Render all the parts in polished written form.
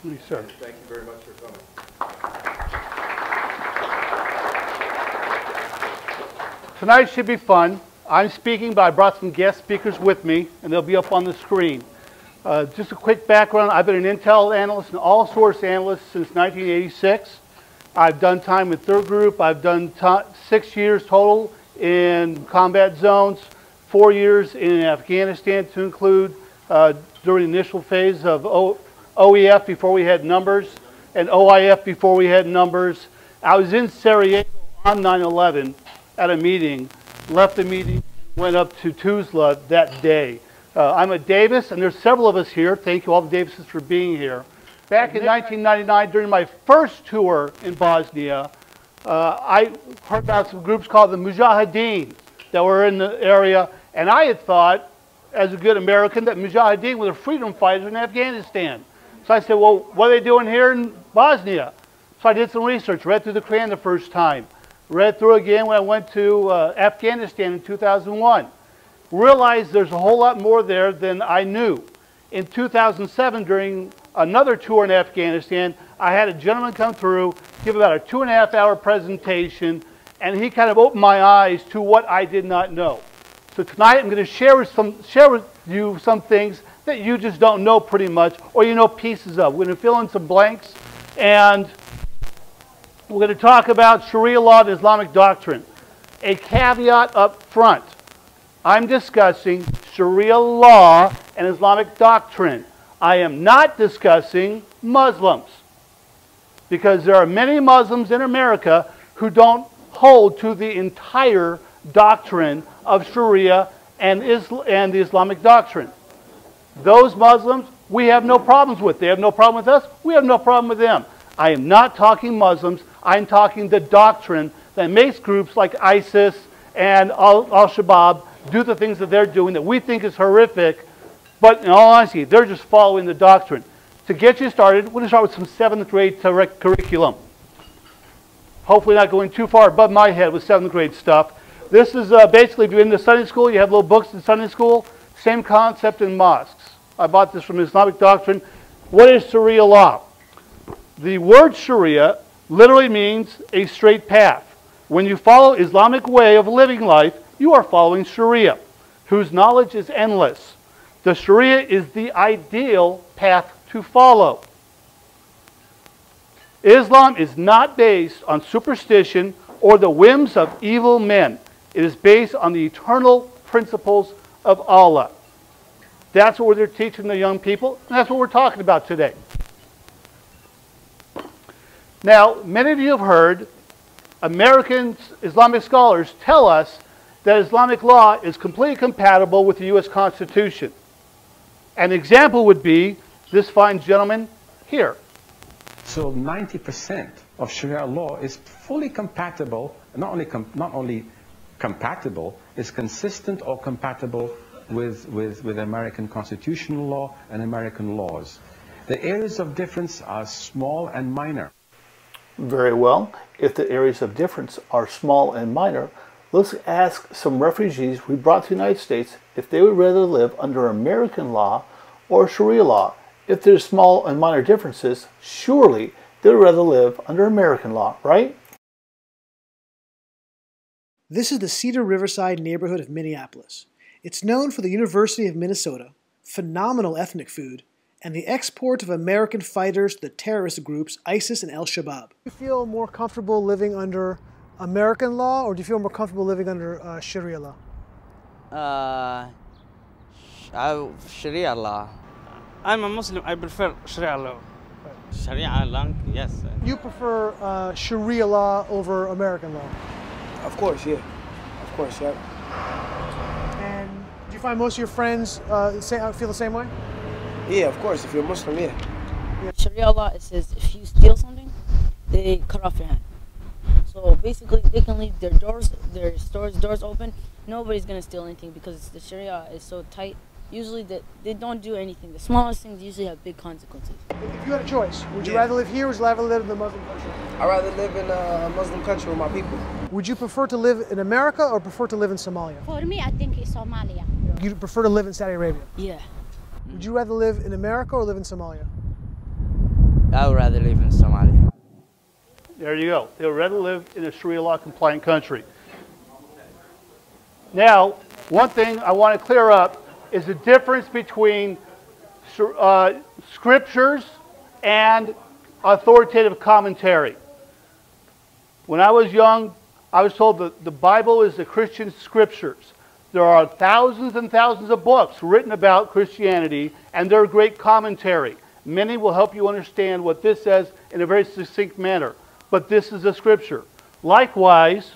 Yes, sir. Thank you very much for coming. Tonight should be fun. I'm speaking, but I brought some guest speakers with me, and they'll be up on the screen. Just a quick background. I've been an intel analyst and all-source analyst since 1986. I've done time with Third Group. I've done 6 years total in combat zones, 4 years in Afghanistan to include during the initial phase of OEF before we had numbers, and OIF before we had numbers. I was in Sarajevo on 9/11 at a meeting, left the meeting, went up to Tuzla that day. I'm a Davis, and there's several of us here. Thank you all the Davises for being here. Back in 1999, during my first tour in Bosnia, I heard about some groups called the Mujahideen that were in the area, and I had thought, as a good American, that Mujahideen were the freedom fighters in Afghanistan. So I said, well, what are they doing here in Bosnia? So I did some research, read through the Quran the first time, read through again when I went to Afghanistan in 2001. Realized there's a whole lot more there than I knew. In 2007, during another tour in Afghanistan, I had a gentleman come through, give about a 2.5-hour presentation, and he kind of opened my eyes to what I did not know. So tonight I'm going to share with you some things that you just don't know pretty much, or you know pieces of. We're going to fill in some blanks, and we're going to talk about Sharia law and Islamic doctrine. A caveat up front. I'm discussing Sharia law and Islamic doctrine. I am not discussing Muslims, because there are many Muslims in America who don't hold to the entire doctrine of Sharia and the Islamic doctrine. Those Muslims, we have no problems with. They have no problem with us. We have no problem with them. I am not talking Muslims. I'm talking the doctrine that makes groups like ISIS and Al-Shabaab do the things that they're doing that we think is horrific, but in all honesty, they're just following the doctrine. To get you started, we're going to start with some 7th grade curriculum. Hopefully not going too far above my head with 7th grade stuff. This is basically, if you're in the Sunday school, you have little books in Sunday school, same concept in mosques. I bought this from Islamic doctrine. What is Sharia law? The word Sharia literally means a straight path. When you follow Islamic way of living life, you are following Sharia, whose knowledge is endless. The Sharia is the ideal path to follow. Islam is not based on superstition or the whims of evil men. It is based on the eternal principles of Allah. That's what they're teaching the young people, and that's what we're talking about today. Now, many of you have heard American Islamic scholars tell us that Islamic law is completely compatible with the U.S. Constitution. An example would be this fine gentleman here. So 90% of Sharia law is fully compatible, not only compatible, is consistent or compatible with American constitutional law and American laws. The areas of difference are small and minor. Very well. If the areas of difference are small and minor, let's ask some refugees we brought to the United States if they would rather live under American law or Sharia law. If there's small and minor differences, surely they would rather live under American law, right? This is the Cedar Riverside neighborhood of Minneapolis. It's known for the University of Minnesota, phenomenal ethnic food, and the export of American fighters to the terrorist groups ISIS and Al-Shabaab. Do you feel more comfortable living under American law, or do you feel more comfortable living under Sharia law? Sharia law. I'm a Muslim. I prefer Sharia law. Sharia law, yes. You prefer Sharia law over American law? Of course, yeah. Of course, yeah. And do you find most of your friends feel the same way? Yeah, of course. If you're Muslim, yeah. Sharia law, it says if you steal something, they cut off your hand. So basically, they can leave their stores doors open. Nobody's gonna steal anything because the Sharia is so tight. Usually, they don't do anything. The smallest things usually have big consequences. If you had a choice, would you rather live here or would you rather live in the Muslim country? I'd rather live in a Muslim country with my people. Would you prefer to live in America or prefer to live in Somalia? For me, I think it's Somalia. You'd prefer to live in Saudi Arabia? Yeah. Would you rather live in America or live in Somalia? I would rather live in Somalia. There you go. They would rather live in a Sharia law compliant country. Now, one thing I want to clear up is the difference between scriptures and authoritative commentary. When I was young, I was told that the Bible is the Christian scriptures. There are thousands and thousands of books written about Christianity, and they're great commentary. Many will help you understand what this says in a very succinct manner. But this is a scripture. Likewise,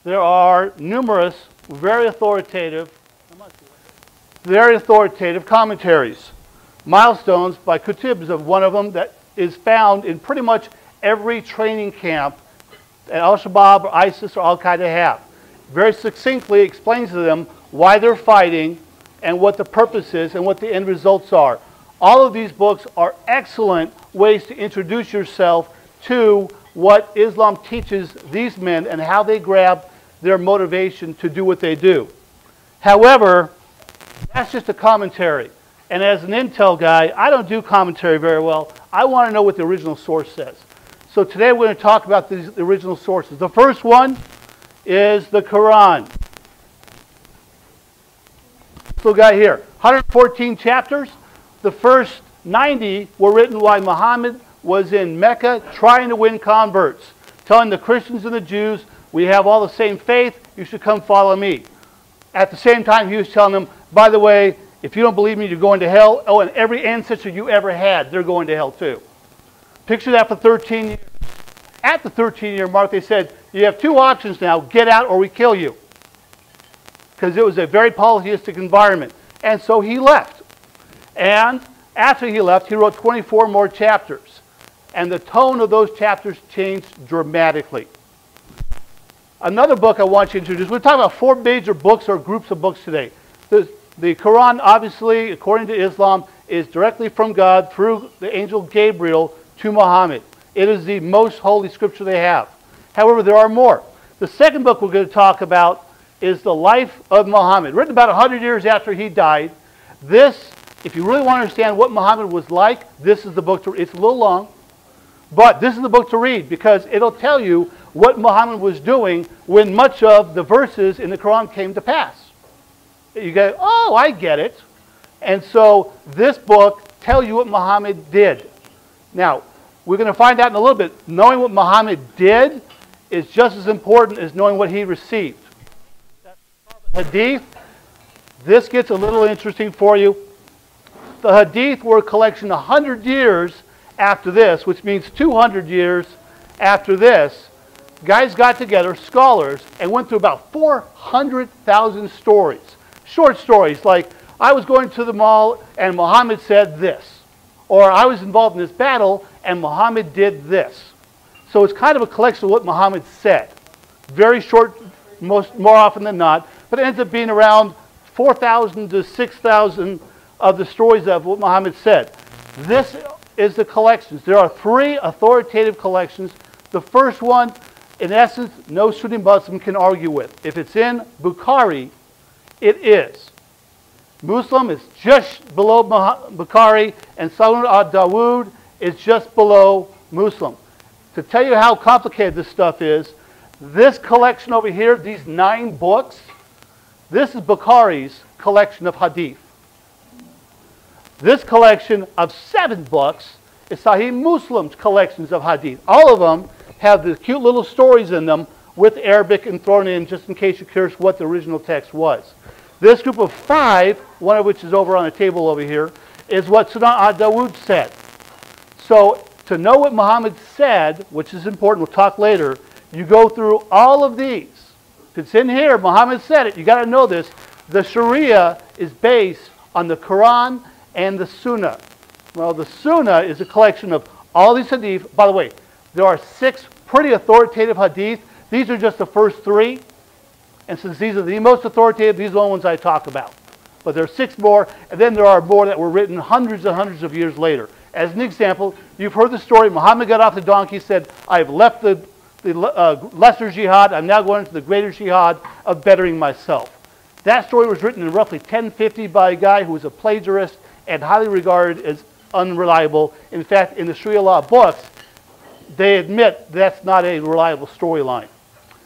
there are numerous very authoritative commentaries. Milestones by Kutib is one of them that is found in pretty much every training camp that Al-Shabaab or ISIS or Al-Qaeda have. Very succinctly explains to them why they're fighting and what the purpose is and what the end results are. All of these books are excellent ways to introduce yourself to what Islam teaches these men and how they grab their motivation to do what they do. However, that's just a commentary. And as an intel guy, I don't do commentary very well. I want to know what the original source says. So today we're going to talk about the original sources. The first one is the Quran. So we got here 114 chapters. The first 90 were written while Muhammad was in Mecca trying to win converts, telling the Christians and the Jews, we have all the same faith, you should come follow me. At the same time, he was telling them, by the way, if you don't believe me, you're going to hell. Oh, and every ancestor you ever had, they're going to hell too. Picture that for 13 years. At the 13-year mark, they said, you have two options now, get out or we kill you. Because it was a very polytheistic environment. And so he left. And after he left, he wrote 24 more chapters. And the tone of those chapters changed dramatically. Another book I want you to introduce, we're talking about four major books or groups of books today. The Quran, obviously, according to Islam, is directly from God through the angel Gabriel to Muhammad. It is the most holy scripture they have. However, there are more. The second book we're going to talk about is the life of Muhammad, written about 100 years after he died. This, if you really want to understand what Muhammad was like, this is the book to read. It's a little long, but this is the book to read because it'll tell you what Muhammad was doing when much of the verses in the Quran came to pass. You go, oh, I get it. And so this book tells you what Muhammad did. Now, we're going to find out in a little bit, knowing what Muhammad did is just as important as knowing what he received. Hadith, this gets a little interesting for you. The Hadith were a collection 100 years after this, which means 200 years after this. Guys got together, scholars, and went through about 400,000 stories. Short stories like, I was going to the mall and Muhammad said this. Or I was involved in this battle and Muhammad did this. So it's kind of a collection of what Muhammad said. Very short, more often than not, but it ends up being around 4,000 to 6,000 of the stories of what Muhammad said. This is the collections. There are three authoritative collections. The first one, in essence, no Sunni Muslim can argue with. If it's in Bukhari, it is. Muslim is just below Bukhari, and Sunan al-Dawood is just below Muslim. To tell you how complicated this stuff is, this collection over here, these 9 books, this is Bukhari's collection of hadith. This collection of 7 books is Sahih Muslim's collections of hadith. All of them have the cute little stories in them with Arabic and thrown in just in case you're curious what the original text was. This group of 5, one of which is over on the table over here, is what Sunan al-Dawood said. So to know what Muhammad said, which is important, we'll talk later, you go through all of these. If it's in here, Muhammad said it, you got to know this. The Sharia is based on the Quran and the Sunnah. Well, the Sunnah is a collection of all these hadith. By the way, there are 6 pretty authoritative hadith. These are just the first 3. And since these are the most authoritative, these are the only ones I talk about. But there are 6 more, and then there are more that were written hundreds and hundreds of years later. As an example, you've heard the story. Muhammad got off the donkey, said, I've left the lesser jihad. I'm now going into the greater jihad of bettering myself. That story was written in roughly 1050 by a guy who was a plagiarist and highly regarded as unreliable. In fact, in the Sharia law books, they admit that's not a reliable storyline.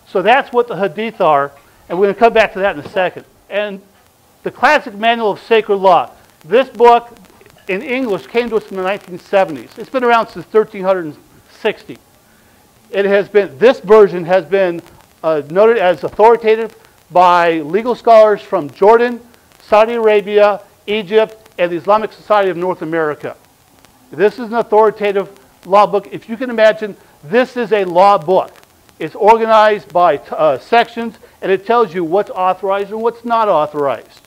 So that's what the Hadith are, and we're going to come back to that in a second. And the Classic Manual of Sacred Law. This book in English came to us in the 1970s. It's been around since 1360. It has been, this version has been noted as authoritative by legal scholars from Jordan, Saudi Arabia, Egypt, and the Islamic Society of North America. This is an authoritative law book. If you can imagine, this is a law book. It's organized by sections, and it tells you what's authorized and what's not authorized.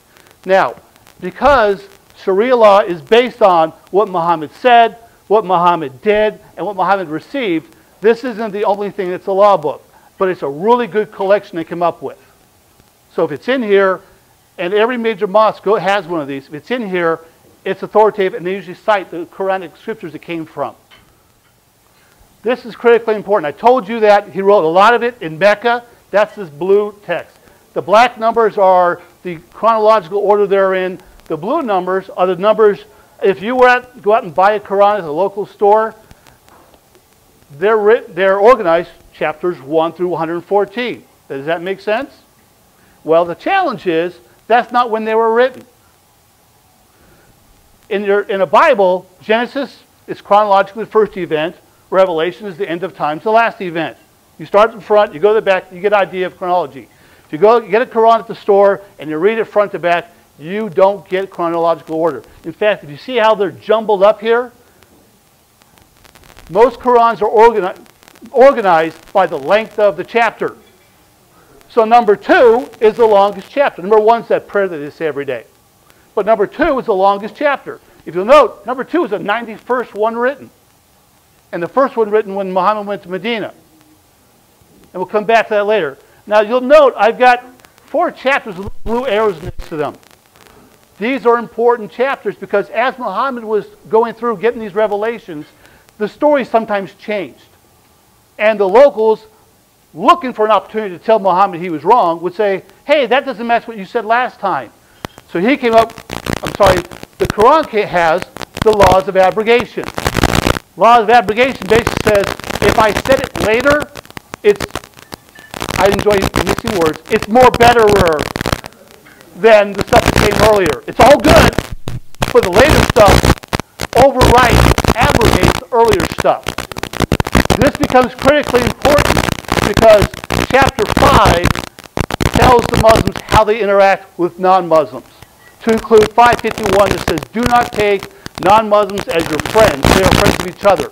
Now, because Sharia law is based on what Muhammad said, what Muhammad did, and what Muhammad received, this isn't the only thing that's a law book, but it's a really good collection they came up with. So if it's in here, and every major mosque has one of these, if it's in here, it's authoritative, and they usually cite the Quranic scriptures it came from. This is critically important. I told you that he wrote a lot of it in Mecca. That's this blue text. The black numbers are the chronological order they're in. The blue numbers are the numbers, if you go out and buy a Quran at a local store, they're organized chapters 1 through 114. Does that make sense? Well, the challenge is that's not when they were written. In a Bible, Genesis is chronologically the first event. Revelation is the end of time, it's the last event. You start in front, you go to the back, you get an idea of chronology. If you get a Quran at the store and you read it front to back, you don't get chronological order. In fact, if you see how they're jumbled up here, most Qurans are organized by the length of the chapter. So number 2 is the longest chapter. Number 1 is that prayer that they say every day. But number 2 is the longest chapter. If you'll note, number 2 is the 91st one written. And the first one written when Muhammad went to Medina. And we'll come back to that later. Now you'll note I've got 4 chapters with blue arrows next to them. These are important chapters because as Muhammad was going through getting these revelations, the story sometimes changed. And the locals, looking for an opportunity to tell Muhammad he was wrong, would say, hey, that doesn't match what you said last time. So he came up, the Quran has the laws of abrogation. Laws of abrogation basically says, if I said it later, I enjoy mixing words, it's more betterer than the stuff that came earlier. It's all good, but the later stuff overwrites, abrogates the earlier stuff. This becomes critically important because chapter 5 tells the Muslims how they interact with non-Muslims. To include 551 that says, do not take non-Muslims as your friends. They are friends of each other.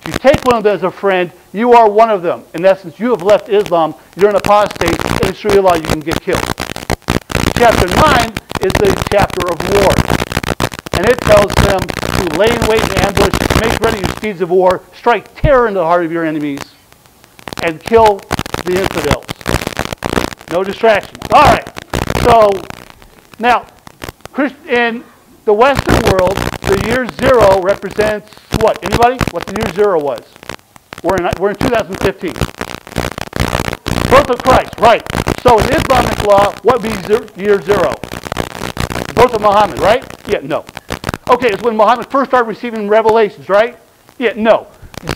If you take one of them as a friend, you are one of them. In essence, you have left Islam, you're an apostate, and in Sharia law you can get killed. Chapter 9 is the chapter of war. And it tells them to lay in wait and ambush, make ready your steeds of war, strike terror in the heart of your enemies, and kill the infidels. No distraction. All right. So, now, in the Western world, the year 0 represents what? Anybody? What the year 0 was? We're in 2015. Birth of Christ, right. So in Islamic law, what would be year 0? Birth of Muhammad, right? Yeah, no. Okay, it's when Muhammad first started receiving revelations, right? Yeah, no.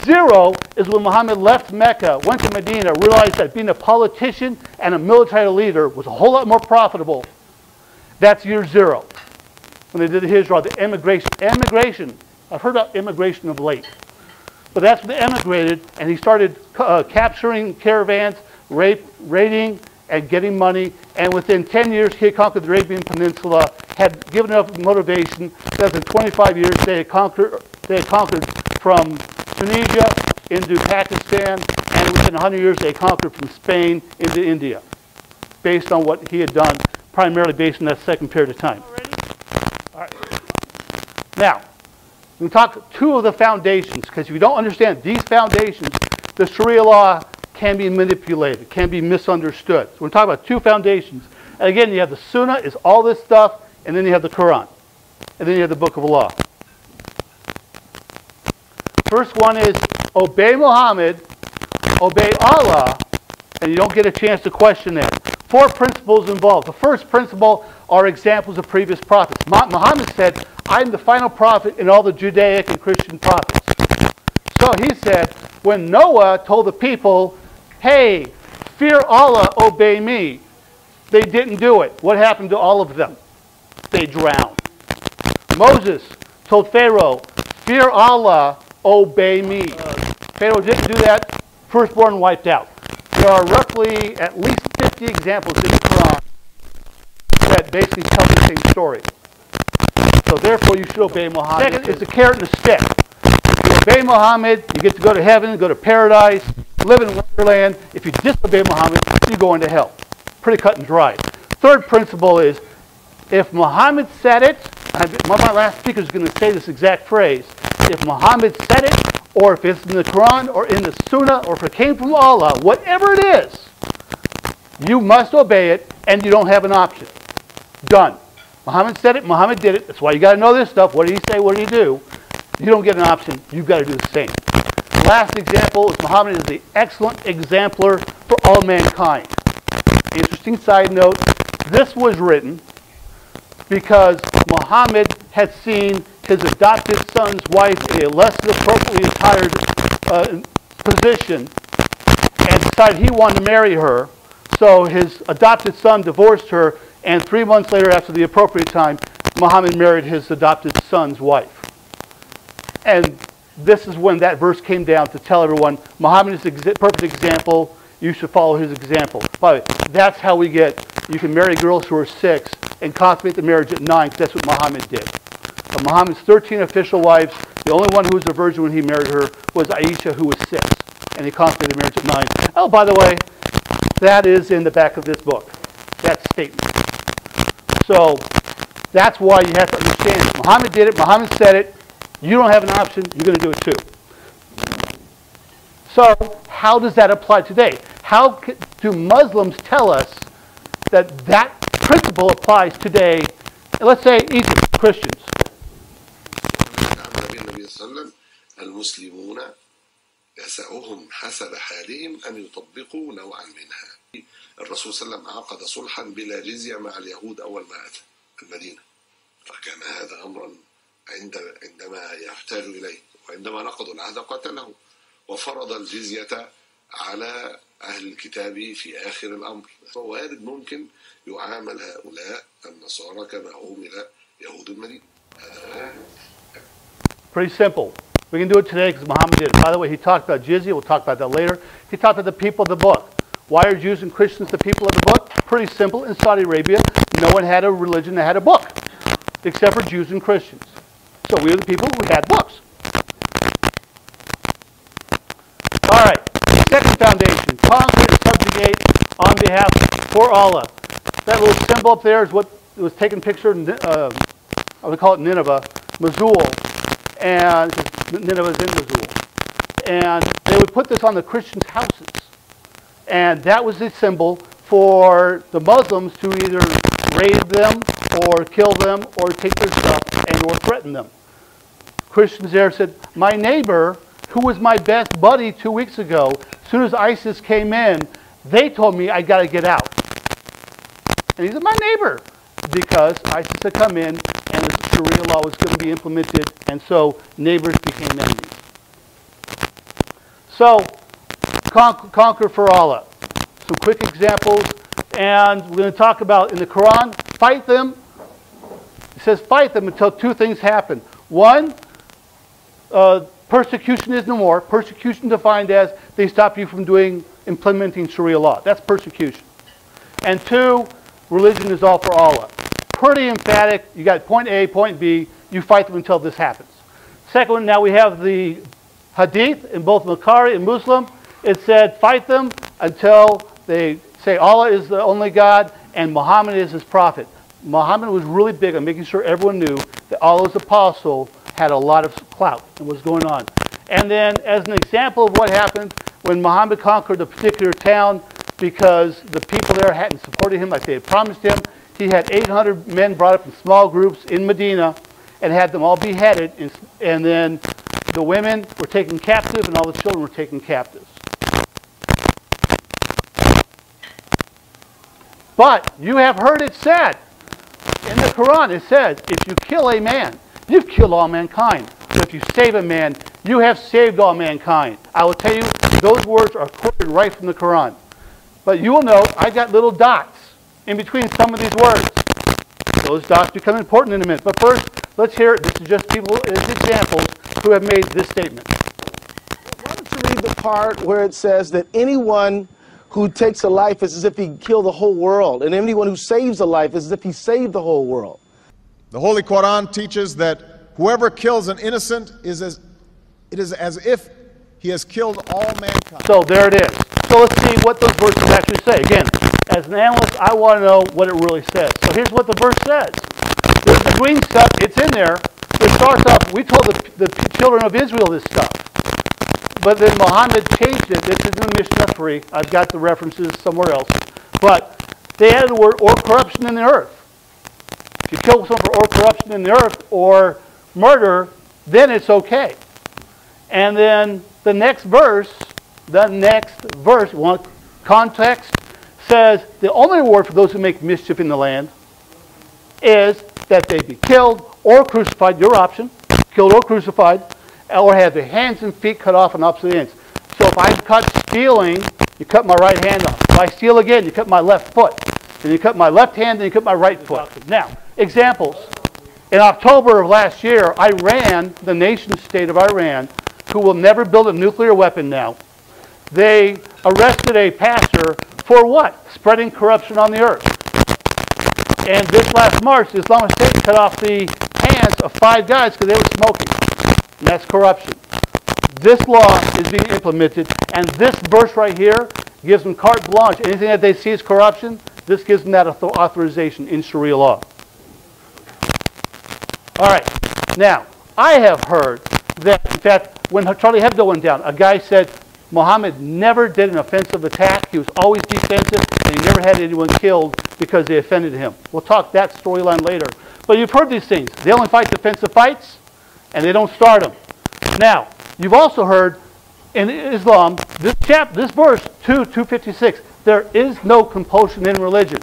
0 is when Muhammad left Mecca, went to Medina, realized that being a politician and a military leader was a whole lot more profitable. That's year 0. When they did the Hijrah, the emigration. I've heard about immigration of late. But that's when they emigrated, and he started capturing caravans, raiding, and getting money. And within 10 years, he had conquered the Arabian Peninsula, had given enough motivation that in 25 years they had conquered from Tunisia into Pakistan, and within 100 years they conquered from Spain into India, based on what he had done, primarily based on that second period of time. All right. Now, we talk 2 of the foundations, because if you don't understand these foundations, the Sharia law can be manipulated, can be misunderstood. So we're talking about 2 foundations. And again, you have the Sunnah, is all this stuff, and then you have the Quran. And then you have the Book of Allah. First one is obey Muhammad, obey Allah, and you don't get a chance to question that. 4 principles involved. The first principle are examples of previous prophets. Muhammad said, I'm the final prophet in all the Judaic and Christian prophets. So he said, when Noah told the people, hey, fear Allah, obey me, they didn't do it. What happened to all of them? They drowned. Moses told Pharaoh, fear Allah, obey me. Pharaoh didn't do that. Firstborn wiped out. There are roughly at least 50 examples in the Quran that basically tell the same story. So therefore, you should obey Muhammad. Second is the carrot and the stick. You obey Muhammad, you get to go to heaven, go to paradise, live in Wonderland. If you disobey Muhammad, you go into hell. Pretty cut and dry. Third principle is, if Muhammad said it, one of my last speakers is going to say this exact phrase, if Muhammad said it, or if it's in the Quran, or in the Sunnah, or if it came from Allah, whatever it is, you must obey it, and you don't have an option. Done. Muhammad said it, Muhammad did it. That's why you got to know this stuff. What did he say? What did he do? You don't get an option. You've got to do the same. Last example is Muhammad is the excellent exemplar for all mankind. Interesting side note, this was written because Muhammad had seen his adopted son's wife in a less than appropriately attired position and decided he wanted to marry her. So his adopted son divorced her, and 3 months later, after the appropriate time, Muhammad married his adopted son's wife. And this is when that verse came down to tell everyone, Muhammad is a perfect example, you should follow his example. By the way, that's how we get, you can marry girls who are 6 and consummate the marriage at 9, because that's what Muhammad did. Of Muhammad's 13 official wives, the only one who was a virgin when he married her was Aisha, who was 6. And he consummated the marriage at 9. Oh, by the way, that is in the back of this book, that statement. So that's why you have to understand it. Muhammad did it, Muhammad said it, you don't have an option, you're going to do it too. So how does that apply today? How do Muslims tell us that that principle applies today? Let's say Egypt, Christians. المسلمون يسعهم حسب حالهم أن يطبقوا نوعا منها. الرسول صلى الله عليه وسلم عقد صلحا بلا جزية مع اليهود أول ما أتى المدينة، فكان هذا أمرا عندما يحتاج إليه، وعندما نقضوا العهد قتله وفرض الجزية على أهل الكتاب في آخر الأمر. وارد ممكن يعامل هؤلاء النصارى كما عومل يهود المدينة. Pretty simple. We can do it today because Muhammad did it. By the way, he talked about jizya. We'll talk about that later. He talked about the people of the book. Why are Jews and Christians the people of the book? Pretty simple. In Saudi Arabia, no one had a religion that had a book, except for Jews and Christians. So we are the people who had books. All right. Second foundation: conquer and subjugate on behalf for Allah. That little symbol up there is what was taken picture. I would call it Nineveh, Mosul, and Nineveh is in Mosul. And they would put this on the Christians' houses. And that was the symbol for the Muslims to either raid them or kill them or take their stuff and or threaten them. Christians there said, my neighbor, who was my best buddy 2 weeks ago, as soon as ISIS came in, they told me I got to get out. And he said, my neighbor, because ISIS had come in and the Sharia law was going to be implemented, and so neighbors became enemies. So, conquer for Allah. Some quick examples, and we're going to talk about in the Quran, fight them. It says fight them until 2 things happen. 1, persecution is no more. Persecution defined as they stop you from implementing Sharia law. That's persecution. And 2, religion is all for Allah. Pretty emphatic. You got point A, point B. You fight them until this happens. Second one, now we have the hadith in both Bukhari and Muslim. It said fight them until they say Allah is the only God and Muhammad is his prophet. Muhammad was really big on making sure everyone knew that Allah's apostle had a lot of clout and was going on. And then as an example of what happened when Muhammad conquered a particular town, because the people there hadn't supported him like they had promised him, he had 800 men brought up in small groups in Medina and had them all beheaded, and then the women were taken captive and all the children were taken captives. But you have heard it said in the Quran, it says, if you kill a man, you've killed all mankind. But if you save a man, you have saved all mankind. I will tell you, those words are quoted right from the Quran. But you will note, I got little dots in between some of these words. Those dots become important in a minute. But first, let's hear it. This is just people as examples who have made this statement. Why don't you read the part where it says that anyone who takes a life is as if he killed the whole world, and anyone who saves a life is as if he saved the whole world. The Holy Quran teaches that whoever kills an innocent is as if he has killed all mankind. So there it is. So let's see what those verses actually say. Again, as an analyst, I want to know what it really says. So here's what the verse says. There's the green stuff. It's in there. It starts off, we told the children of Israel this stuff. But then Muhammad changed it. This is in Mishnah 3. I've got the references somewhere else. But they added the word or corruption in the earth. If you kill someone for or corruption in the earth or murder, then it's okay. And then the next verse, context, says the only reward for those who make mischief in the land is that they be killed or crucified, your option, killed or crucified, or have their hands and feet cut off on opposite ends. So if I'm caught stealing, you cut my right hand off. If I steal again, you cut my left foot. Then you cut my left hand, then you cut my right foot. Now, examples. In October of last year, Iran, the nation state of Iran, who will never build a nuclear weapon now, they arrested a pastor for what? Spreading corruption on the earth. And this last March, the Islamic State cut off the hands of 5 guys because they were smoking. And that's corruption. This law is being implemented, and this verse right here gives them carte blanche. Anything that they see as corruption, this gives them that authorization in Sharia law. All right. Now, I have heard that, in fact, when Charlie Hebdo went down, a guy said Muhammad never did an offensive attack. He was always defensive, and he never had anyone killed because they offended him. We'll talk that storyline later. But you've heard these things. They only fight defensive fights, and they don't start them. Now, you've also heard in Islam, this verse 2:256, there is no compulsion in religion.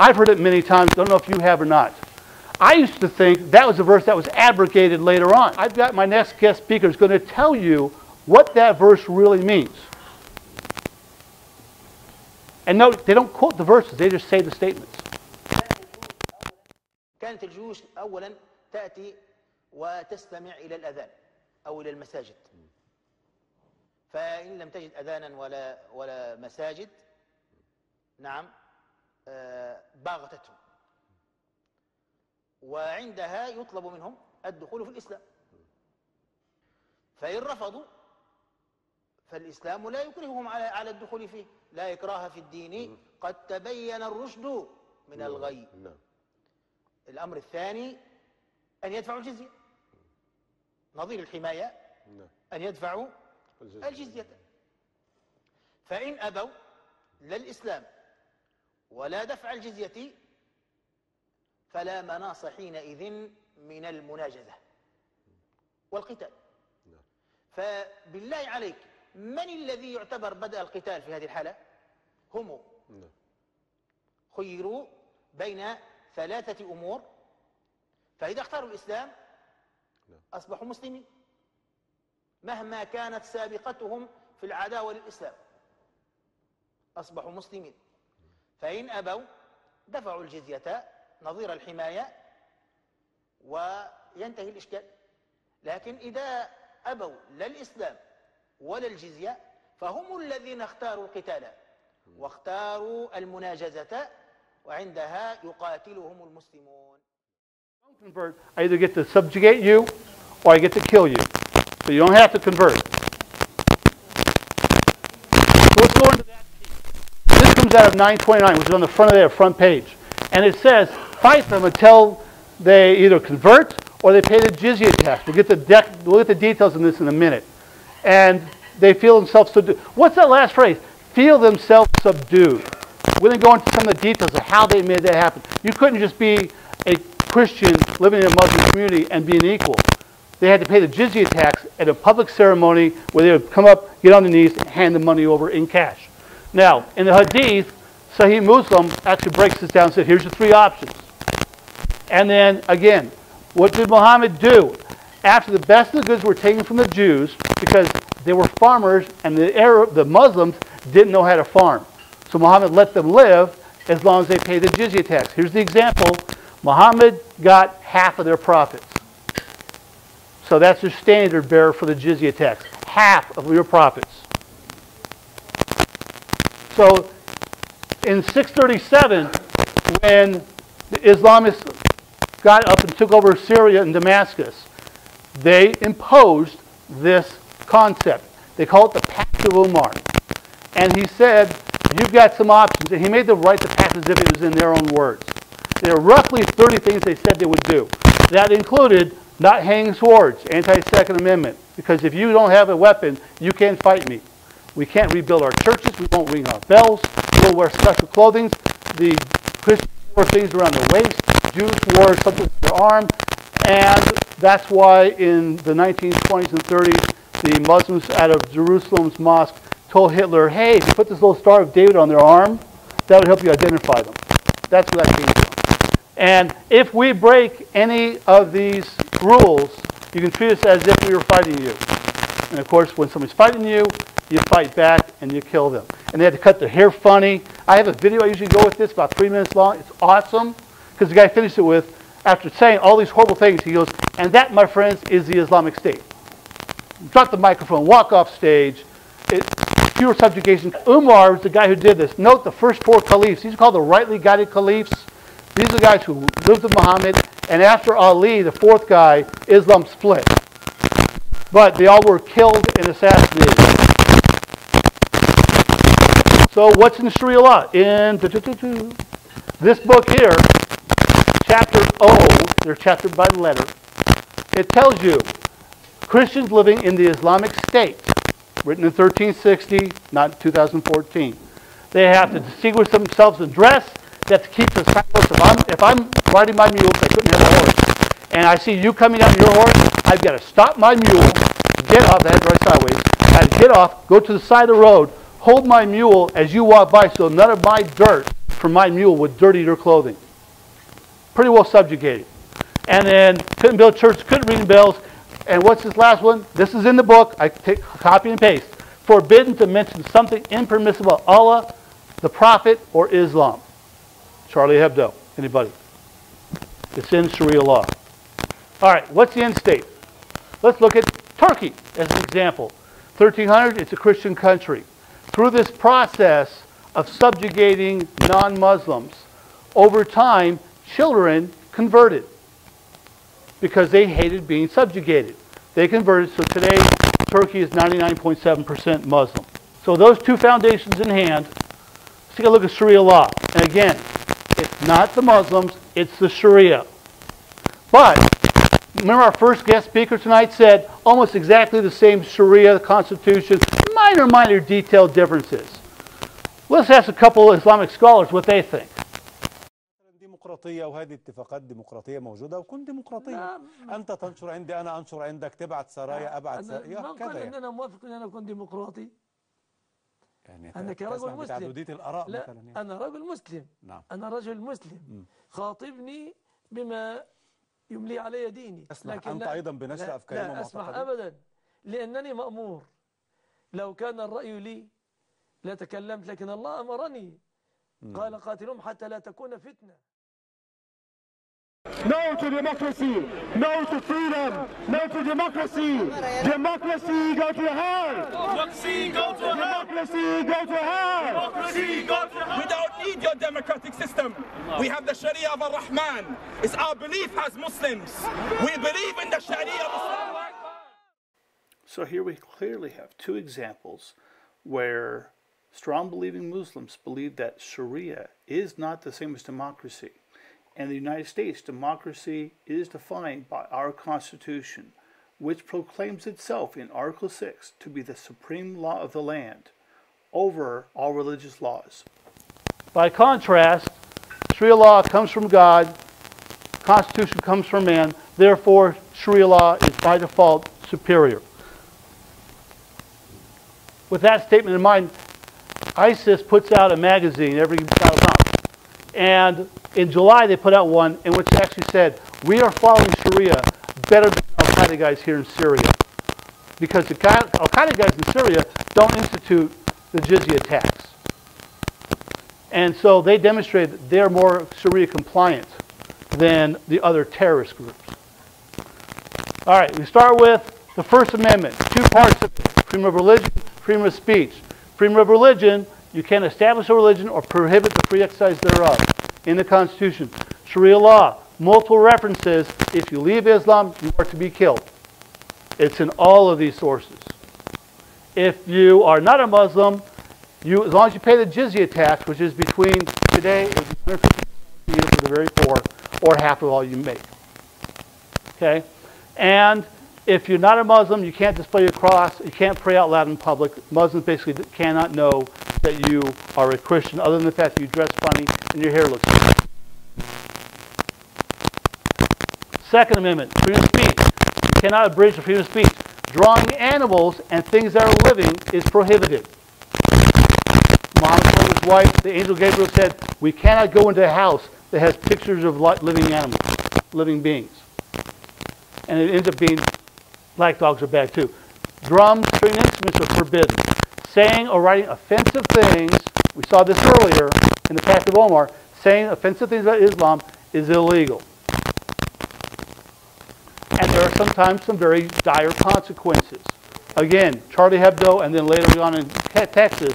I've heard it many times. Don't know if you have or not. I used to think that was a verse that was abrogated later on. I've got my next guest speaker who's going to tell you what that verse really means. And note, they don't quote the verses, they just say the statements. كانت الجيوش أولا تأتي وتستمع إلى الأذان أو إلى المساجد. فإن لم تجد أذانا ولا مساجد، نعم، باغتتهم. وعندها يطلب منهم الدخول في الإسلام. فإن رفضوا فالإسلام لا يكرههم على الدخول فيه. لا إكراه في الدين قد تبين الرشد من الغي. الأمر الثاني أن يدفعوا الجزية. نظير الحماية أن يدفعوا الجزية. فإن أبوا لا الإسلام ولا دفع الجزية فلا مناص حينئذ من المناجزة والقتال. فبالله عليك، من الذي يعتبر بدأ القتال في هذه الحالة؟ هم خيروا بين 3 أمور، فإذا اختاروا الإسلام أصبحوا مسلمين مهما كانت سابقتهم في العداوة للإسلام، أصبحوا مسلمين. فإن أبوا دفعوا الجزية نظير الحماية وينتهي الإشكال. لكن إذا أبوا لا الإسلام ولا الجزية فهم الذين اختاروا القتال واختاروا المناجزة، وعندها يقاتلهم المسلمون. Convert, I either get to subjugate you or I get to kill you. So you don't have to convert. So let's go into that piece. This comes out of 929, which is on the front of their front page. And it says, fight them until they either convert or they pay the jizya tax. We'll get the details on this in a minute. And they feel themselves subdued. What's that last phrase? Feel themselves subdued. We're going to go into some of the details of how they made that happen. You couldn't just be a Christian living in a Muslim community and be an equal. They had to pay the jizya tax at a public ceremony where they would come up, get on their knees, and hand the money over in cash. Now, in the Hadith, Sahih Muslim actually breaks this down and says, here's your 3 options. And then, again, What did Muhammad do? After the best of the goods were taken from the Jews, because they were farmers and the Muslims didn't know how to farm. So Muhammad let them live as long as they paid the jizya tax. Here's the example. Muhammad got half of their profits. So that's your standard bearer for the jizya tax. Half of your profits. So in 637, when the Islamists got up and took over Syria and Damascus, they imposed this concept. They call it the Pact of Umar. And he said, you've got some options. And he made them write the pact as if it was in their own words. There are roughly 30 things they said they would do. That included not hanging swords, anti-Second Amendment. Because if you don't have a weapon, you can't fight me. We can't rebuild our churches. We won't ring our bells. We'll wear special clothing. The Christians wore things around their waist. Jews wore something on their arm. And that's why in the 1920s and 30s, the Muslims out of Jerusalem's mosque told Hitler, hey, if you put this little Star of David on their arm, that would help you identify them. That's where that came from. And if we break any of these rules, you can treat us as if we were fighting you. And of course, when somebody's fighting you, you fight back and you kill them. And they had to cut their hair funny. I have a video I usually go with this, about 3 minutes long. It's awesome. Because the guy finished it with, after saying all these horrible things, he goes, and that, my friends, is the Islamic State. Drop the microphone, walk off stage. It's pure subjugation. Umar was the guy who did this. Note the first 4 caliphs. These are called the rightly guided caliphs. These are the guys who lived with Muhammad. And after Ali, the 4th guy, Islam split. But they all were killed and assassinated. So what's in Sharia law? In this book here, chapter O, they're chaptered by letter, it tells you Christians living in the Islamic State, written in 1360, not 2014. They have to distinguish themselves in dress. They have to keep to silence. If I'm riding my mule, I couldn't have a horse, and I see you coming on your horse, I've got to stop my mule, get off, I had to ride sideways, I had to get off, go to the side of the road, hold my mule as you walk by so none of my dirt from my mule would dirty your clothing. Pretty well subjugated. And then couldn't build churches, couldn't ring bells. And what's this last one? This is in the book. I take copy and paste. Forbidden to mention something impermissible about Allah, the Prophet, or Islam. Charlie Hebdo. Anybody? It's in Sharia law. All right, what's the end state? Let's look at Turkey as an example. 1300, it's a Christian country. Through this process of subjugating non-Muslims, over time, children converted because they hated being subjugated. They converted, so today Turkey is 99.7% Muslim. So those 2 foundations in hand, let's take a look at Sharia law. And again, it's not the Muslims, it's the Sharia. But remember our first guest speaker tonight said almost exactly the same Sharia, the Constitution, minor detailed differences. Let's ask a couple of Islamic scholars what they think. ديمقراطية وهذه اتفاقات ديمقراطية موجودة وكن ديمقراطية. أنت تنشر عندي أنا أنشر عندك تبعت سرايا أبعت سرايا ما قال إن أنا موافق إن أنا أكون ديمقراطي. يعني أنا كرجل مسلم. بتعددية الآراء لا مثلا يعني. أنا رجل مسلم. نعم. أنا رجل مسلم. خاطبني بما يملي علي ديني. لكن أنت أيضا بنشر أفكاري لا أسمح أبدا لأنني مأمور. لو كان الرأي لي لتكلمت لكن الله أمرني. قال قاتلهم حتى لا تكون فتنة. No to democracy, no to freedom, no to democracy. Democracy, go to hell. Democracy, go to hell. Democracy, go to hell. Democracy, go to hell. We don't need your democratic system. We have the Sharia of Ar-Rahman. It's our belief as Muslims. We believe in the Sharia of Islam. So here we clearly have 2 examples where strong believing Muslims believe that Sharia is not the same as democracy. In the United States, democracy is defined by our Constitution, which proclaims itself in Article 6 to be the supreme law of the land over all religious laws. By contrast, Sharia law comes from God, Constitution comes from man, therefore Sharia law is by default superior. With that statement in mind, ISIS puts out a magazine every month. And in July they put out one in which they actually said, We are following Sharia better than Al-Qaeda guys here in Syria. Because the Al-Qaeda guys in Syria don't institute the jizya tax. And so they demonstrated that they're more Sharia compliant than the other terrorist groups. All right, we start with the First Amendment. Two parts of it: freedom of religion, freedom of speech. Freedom of religion, you can't establish a religion or prohibit the free exercise thereof in the Constitution. Sharia law, multiple references: if you leave Islam, you are to be killed. It's in all of these sources. If you are not a Muslim, as long as you pay the jizya tax, which is between today it would be $150 for the very poor, or half of all you make. Okay? And if you're not a Muslim, you can't display your cross, you can't pray out loud in public. Muslims basically cannot know that you are a Christian, other than the fact that you dress funny and your hair looks funny. Second Amendment, freedom of speech. You cannot abridge the freedom of speech. Drawing animals and things that are living is prohibited. Muhammad told his wife, the angel Gabriel said, we cannot go into a house that has pictures of living animals, living beings. And it ends up being, black dogs are bad too. Drums, string instruments are forbidden. Saying or writing offensive things, we saw this earlier in the Pact of Omar, saying offensive things about Islam is illegal. And there are sometimes some very dire consequences. Again, Charlie Hebdo, and then later on in Texas,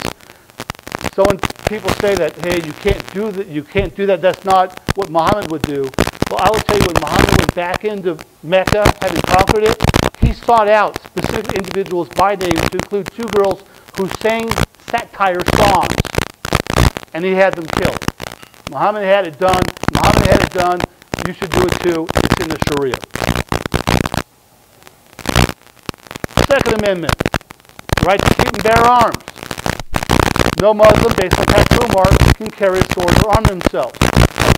so when people say that, hey, you can't do that, that's not what Muhammad would do. Well, I will tell you, when Muhammad went back into Mecca, having conquered it, he sought out specific individuals by name to include two girls who sang satire songs, and he had them killed. Muhammad had it done. Muhammad had it done. You should do it too. It's in the Sharia. Second Amendment, right to keep and bear arms. No Muslim, based on Pact of Omar, can carry a sword or arm themselves.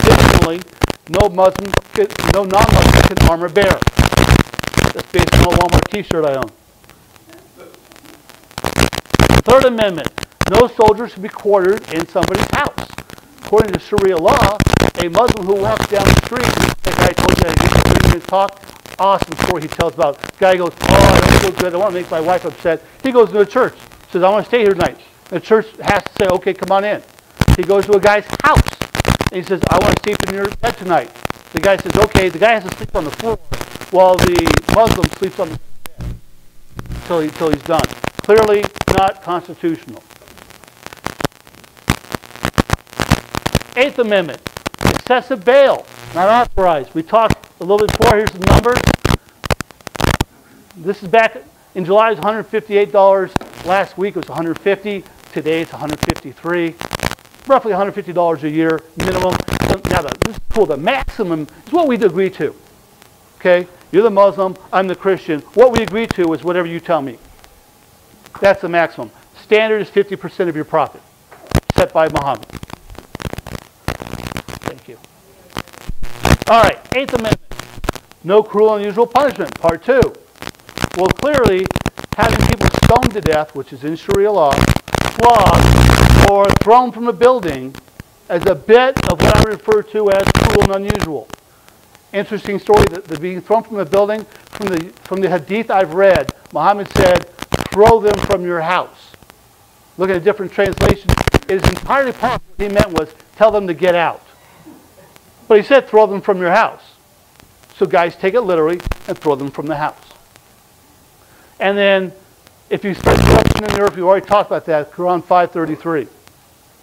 Additionally, no non-Muslim can arm or bear. That's based on a Walmart t-shirt I own. Third Amendment, no soldier should be quartered in somebody's house. According to Sharia law, a Muslim who walks down the street, like I told you, I did a 30-minute talk, awesome story he tells about. Guy goes, oh, I don't feel good, I want to make my wife upset. He goes to a church, says, I want to stay here tonight. The church has to say, okay, come on in. He goes to a guy's house, and he says, I want to sleep in your bed tonight. The guy says, okay, the guy has to sleep on the floor while the Muslim sleeps on the bed until he's done. Clearly not constitutional. Eighth Amendment, excessive bail, not authorized. We talked a little bit before. Here's the numbers. This is back in July. It was $158. Last week it was $150. Today it's $153. Roughly $150 a year minimum. Now this is cool. The maximum is what we agree to. Okay, you're the Muslim. I'm the Christian. What we agree to is whatever you tell me. That's the maximum. Standard is 50% of your profit, set by Muhammad. Thank you. All right, Eighth Amendment. No cruel and unusual punishment, Part 2. Well, clearly, having people stoned to death, which is in Sharia law, flogged, or thrown from a building as a bit of what I refer to as cruel and unusual. Interesting story, that being thrown from a building, from the hadith I've read, Muhammad said, throw them from your house. Look at a different translation. It is entirely possible what he meant was tell them to get out. But he said throw them from your house. So guys take it literally and throw them from the house. And then if you spread corruption in the earth, we've already talked about that, Quran 5:33.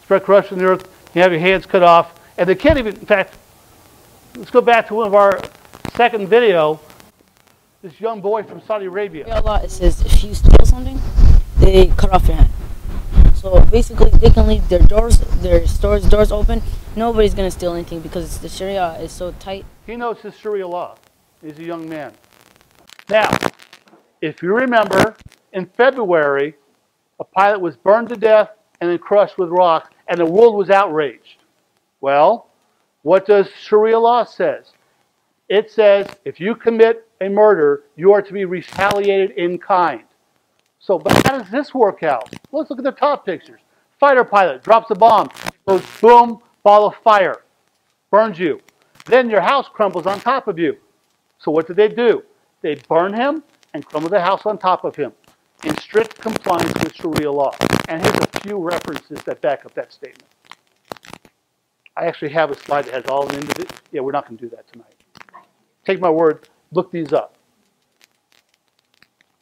Spread corruption in the earth, you have your hands cut off, and they can't even, in fact, let's go back to one of our second video. This young boy from Saudi Arabia. Sharia law, it says if you steal something, they cut off your hand. So basically, they can leave their stores doors open. Nobody's gonna steal anything because the Sharia is so tight. He knows his Sharia law. He's a young man. Now, if you remember, in February, a pilot was burned to death and then crushed with rocks, and the world was outraged. Well, what does Sharia law says? It says if you commit a murder, you are to be retaliated in kind. So, but how does this work out? Let's look at the top pictures. Fighter pilot drops a bomb, goes boom, ball of fire, burns you. then your house crumbles on top of you. So what did they do? They burn him and crumble the house on top of him in strict compliance with Sharia law. And here's a few references that back up that statement. I actually have a slide that has all the individual. Yeah, we're not going to do that tonight. Take my word, look these up.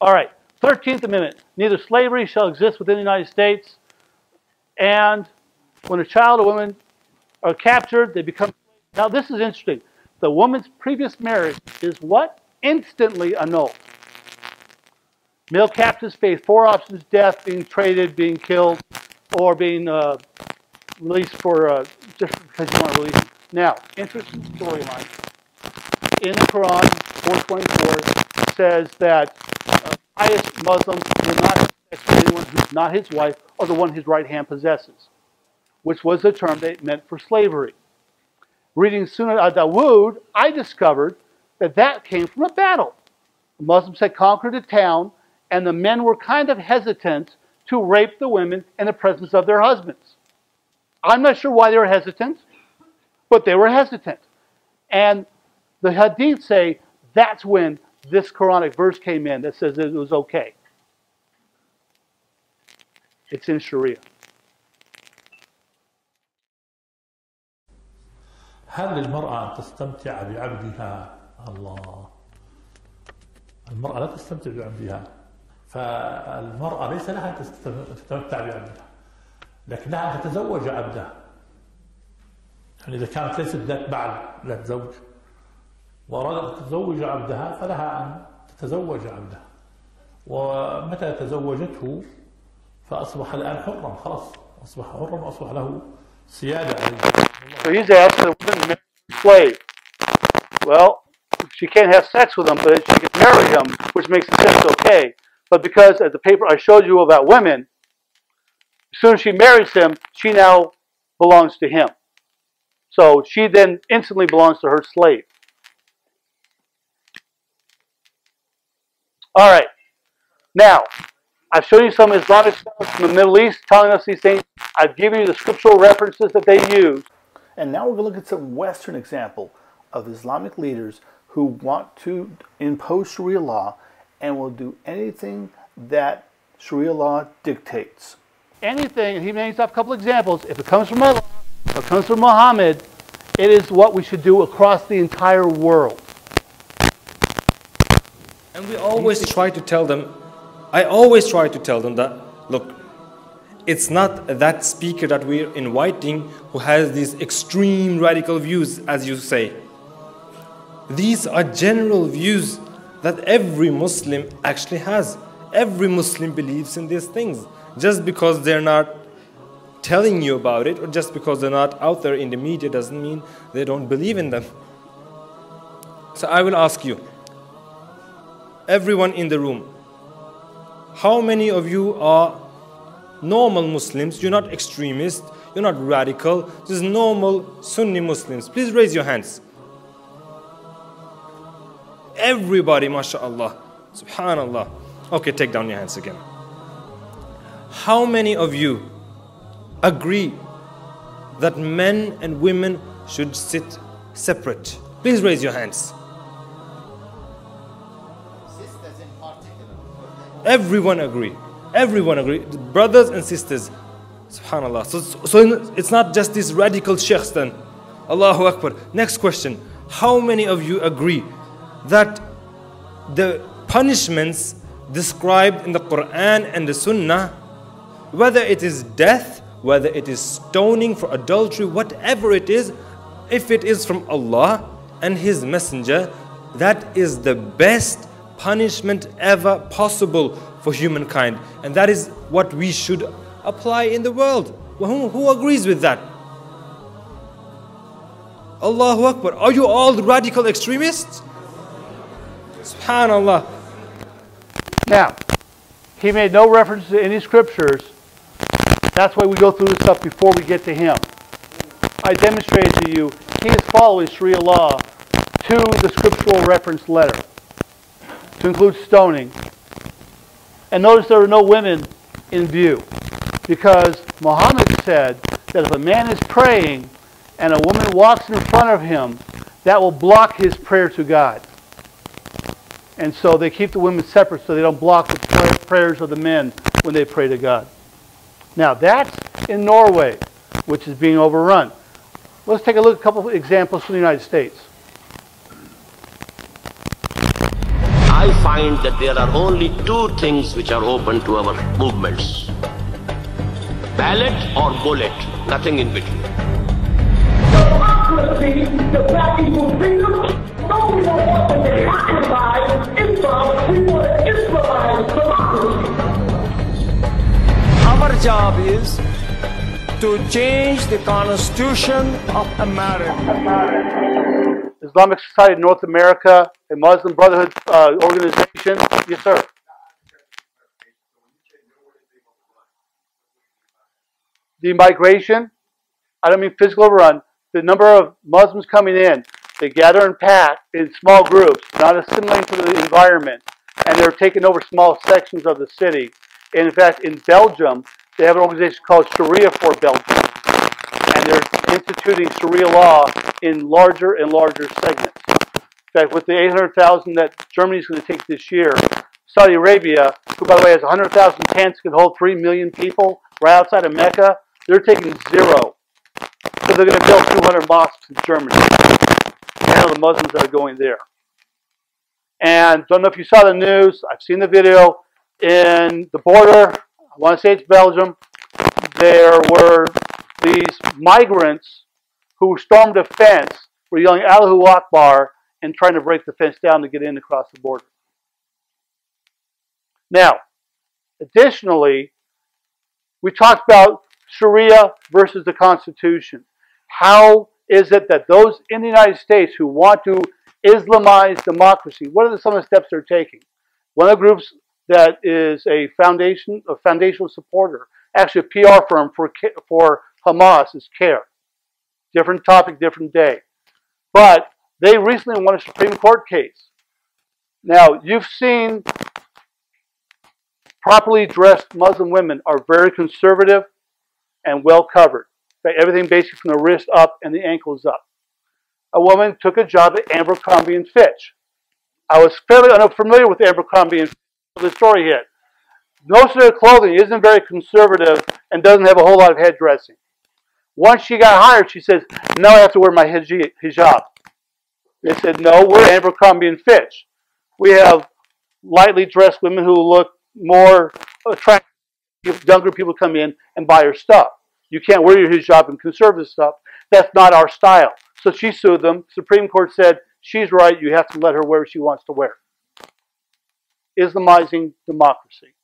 All right, 13th Amendment. Neither slavery shall exist within the United States, and when a child or woman are captured, they become slaves. Now this is interesting. The woman's previous marriage is what? Instantly annulled. Male captives face 4 options: death, being traded, being killed, or being released for just because you want to release them. Now, interesting storyline. In the Quran, 424 says that pious Muslims will not have sex with anyone who's not his wife or the one his right hand possesses, which was the term they meant for slavery. Reading Sunnah al-Dawood, I discovered that that came from a battle. The Muslims had conquered a town, and the men were kind of hesitant to rape the women in the presence of their husbands. I'm not sure why they were hesitant, but they were hesitant. And the Hadith say that's when this Quranic verse came in that says that it was okay. It's in Sharia. هل للمرأة أن تستمتع بعبدها؟ الله. المرأة لا تستمتع بعبدها، فالمرأة ليس لها أن تستمتع بعبدها، لكن لها أن تتزوج عبدها. يعني إذا كانت ليست ذات بعل ذات زوج وأرادت أن تتزوج عبدها فلها أن تتزوج عبدها، ومتى تزوجته فأصبح الآن حرا، خلاص أصبح حرا وأصبح له سيادة عليه. So he's asking the woman to marry a slave. Well, she can't have sex with him, but she can marry him, which makes the sex okay. But because at the paper I showed you about women, as soon as she marries him, she now belongs to him. So she then instantly belongs to her slave. All right. Now, I've shown you some Islamic scholars from the Middle East telling us these things. I've given you the scriptural references that they use. And now we're going to look at some Western example of Islamic leaders who want to impose Sharia law and will do anything that Sharia law dictates. Anything, and he names off a couple examples. If it comes from Allah, if it comes from Muhammad, it is what we should do across the entire world. And we always try to tell them, I always try to tell them that, look, it's not that speaker that we're inviting who has these extreme radical views, as you say. These are general views that every Muslim actually has. Every Muslim believes in these things. Just because they're not telling you about it, or just because they're not out there in the media, doesn't mean they don't believe in them. So I will ask you, everyone in the room, how many of you are normal Muslims? You're not extremists, you're not radical, just normal Sunni Muslims. Please raise your hands. Everybody, mashallah, subhanallah. Okay, take down your hands again. How many of you agree that men and women should sit separate? Please raise your hands. Everyone agree. Everyone agree. Brothers and sisters. Subhanallah. So it's not just these radical sheikhs then. Allahu Akbar. Next question. How many of you agree that the punishments described in the Quran and the Sunnah, whether it is death, whether it is stoning for adultery, whatever it is, if it is from Allah and His Messenger, that is the best punishment ever possible for humankind, and that is what we should apply in the world. Who agrees with that? Allahu Akbar. Are you all radical extremists? Subhanallah. Now, he made no reference to any scriptures. That's why we go through this stuff before we get to him. I demonstrated to you he is following Sharia law to the scriptural reference letter, to include stoning. And notice there are no women in view, because Muhammad said that if a man is praying and a woman walks in front of him, that will block his prayer to God. And so they keep the women separate so they don't block the prayers of the men when they pray to God. Now that's in Norway, which is being overrun. Let's take a look at a couple of examples from the United States. I find that there are only two things which are open to our movements. Ballot or bullet, nothing in between. Democracy, the black people's freedom. No, we don't want to democratize Islam. We want to Islamize democracy. Our job is to change the Constitution of America. Islamic Society of North America, a Muslim Brotherhood organization. Yes, sir. The migration, I don't mean physical overrun, the number of Muslims coming in, they gather and pack in small groups, not assimilating to the environment, and they're taking over small sections of the city. And in fact, in Belgium, they have an organization called Sharia for Belgium, and they're instituting Sharia law in larger and larger segments. In fact, with the 800,000 that Germany is going to take this year, Saudi Arabia, who by the way has 100,000 tents, can hold 3 million people right outside of Mecca, they're taking 0. So they're going to build 200 mosques in Germany. Handle the Muslims that are going there. And don't know if you saw the news, I've seen the video, in the border, I want to say it's Belgium, there were these migrants who stormed a fence, were yelling Allahu Akbar and trying to break the fence down to get in across the border. Now, additionally, we talked about Sharia versus the Constitution. How is it that those in the United States who want to Islamize democracy, what are some of the steps they're taking? One of the groups that is a foundational supporter, actually a PR firm for Hamas is CARE. Different topic, different day. But they recently won a Supreme Court case. Now, you've seen properly dressed Muslim women are very conservative and well covered. In fact, everything basically from the wrist up and the ankles up. A woman took a job at Abercrombie & Fitch. I was fairly unfamiliar with Abercrombie & Fitch until the story hit. Most of their clothing isn't very conservative and doesn't have a whole lot of head dressing. Once she got hired, she says, "Now I have to wear my hijab." They said, "No, we're Abercrombie & Fitch. We have lightly dressed women who look more attractive. Younger people come in and buy her stuff. You can't wear your hijab and conservative stuff. That's not our style." So she sued them. Supreme Court said, she's right, you have to let her wear what she wants to wear. Islamizing democracy.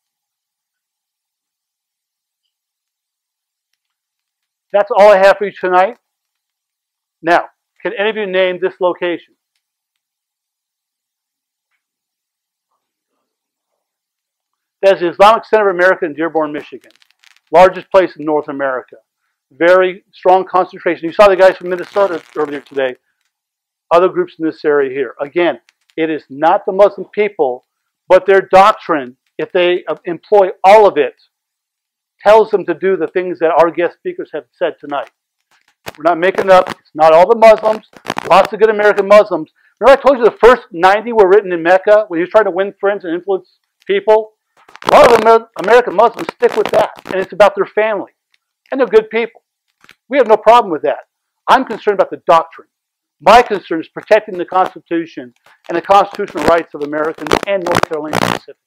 That's all I have for you tonight. Now, can any of you name this location? That's the Islamic Center of America in Dearborn, Michigan. Largest place in North America. Very strong concentration. You saw the guys from Minnesota earlier today. Other groups in this area here. Again, it is not the Muslim people, but their doctrine, if they employ all of it, tells them to do the things that our guest speakers have said tonight. We're not making it up. It's not all the Muslims. Lots of good American Muslims. Remember I told you the first 90 were written in Mecca when he was trying to win friends and influence people? A lot of American Muslims stick with that, and it's about their family. And they're good people. We have no problem with that. I'm concerned about the doctrine. My concern is protecting the Constitution and the constitutional rights of Americans and North Carolina specifically.